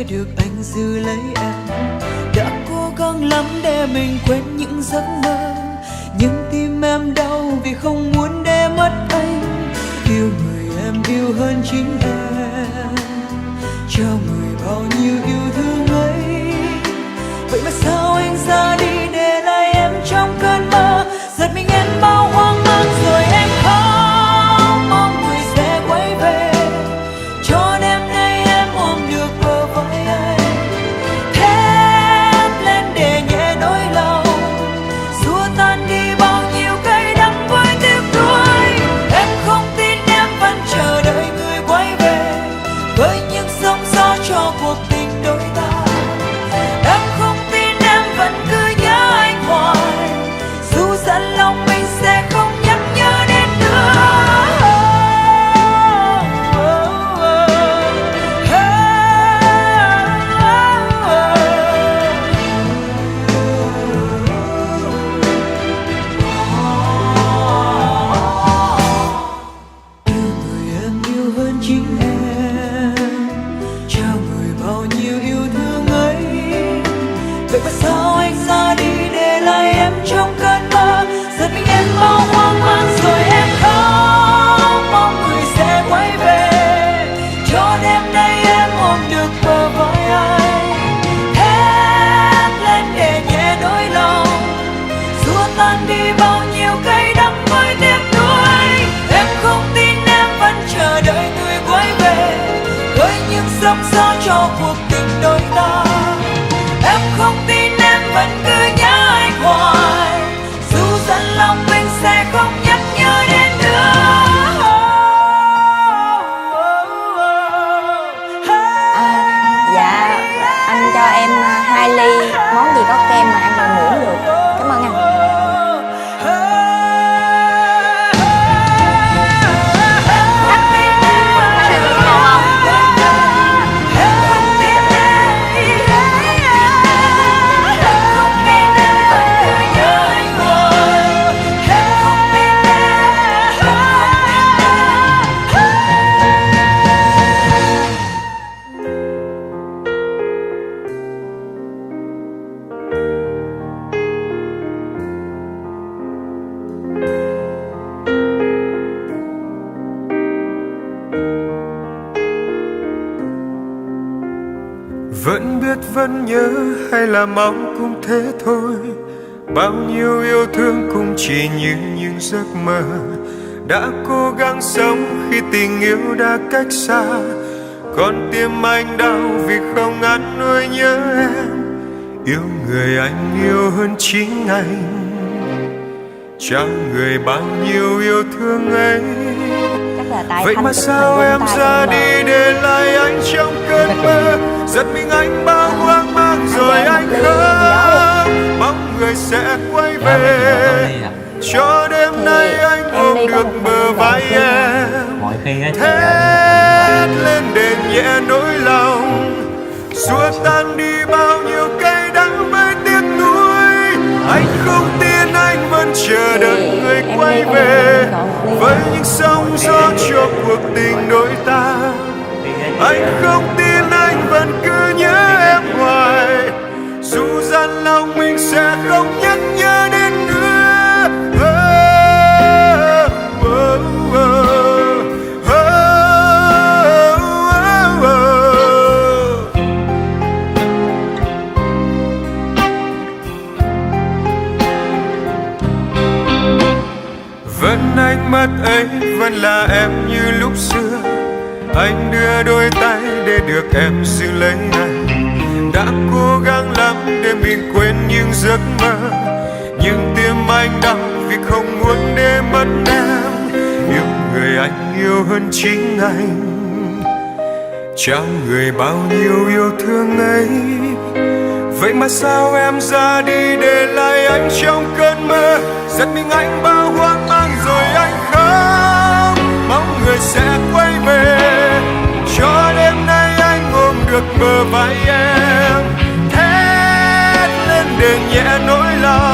để được anh giữ lấy em. Đã cố gắng lắm để mình quên những giấc mơ, nhưng tim em đau vì không muốn để mất anh. Yêu người em yêu hơn chính em, cho người bao nhiêu yêu thương ấy. Vậy mà sao anh ra đi để lại em trong cơn mơ, giật mình em bao hoang mang rồi em khóc, mong người sẽ quay về cho đêm nay em ôm được bờ vai anh. Thét lên để nhẹ nỗi lòng, xua tan đi bao nhiêu cay đắng với tiếc nuối. Em không tin em vẫn chờ đợi người quay về với những sóng gió cho cuộc tình đôi ta. Em không tin em vẫn cứ nhớ anh hoài, dù dặn lòng mình sẽ không nhắc nhớ đến nữa. Yêu người em yêu hơn chính em, cho người bao nhiêu yêu thương ấy. Vậy mà sao anh ra đi để lại em trong cơn mơ, giật mình em bao hoang mang rồi em khóc, mong người sẽ quay về cho đêm nay em ôm được bờ vai anh. Thét lên để nhẹ nỗi lòng, xua tan đi bao nhiêu cay đắng với tiếc nuối. Em không tin em vẫn chờ đợi người quay về với những sóng gió cho cuộc tình đôi ta. Em không tin em vẫn cứ nhớ anh hoài, dù dặn lòng mình sẽ không nhắc nhớ đến nữa. Dạ, anh cho em 2 ly món gì có kem mà ăn bằng muỗng được. Cảm ơn anh. Vẫn biết vẫn nhớ hay là mong cũng thế thôi, bao nhiêu yêu thương cũng chỉ như những giấc mơ. Đã cố gắng sống khi tình yêu đã cách xa, con tim anh đau vì không ngăn nỗi nhớ em. Yêu người anh yêu hơn chính anh, trao người bao nhiêu yêu thương ấy. Vậy mà sao em ra đi để lại anh trong cơn mơ, giật mình anh bao hoang mang rồi anh khóc, mong người sẽ quay về cho đêm nay anh ôm được bờ vai em. Thét lên để nhẹ nỗi lòng, xua tan đi bao nhiêu cay đắng với tiếc nuối. Anh không tin anh vẫn chờ đợi người quay về với những sóng gió cho cuộc tình đôi ta. Anh không tin anh vẫn cứ nhớ em hoài, dù dặn lòng mình sẽ không nhắc nhớ đến nữa. Vẫn ánh mắt ấy vẫn là em như lúc xưa, anh đưa đôi tay để được em giữ lấy anh. Đã cố gắng lắm để mình quên những giấc mơ, nhưng tim anh đau vì không muốn để mất em. Yêu người anh yêu hơn chính anh, trao người bao nhiêu yêu thương ấy. Vậy mà sao em ra đi để lại anh trong cơn mơ, giật mình anh bao hoang mang rồi anh khóc, mong người sẽ quay về cho đêm nay anh ôm được bờ vai em. Thét lên để nhẹ nỗi lòng,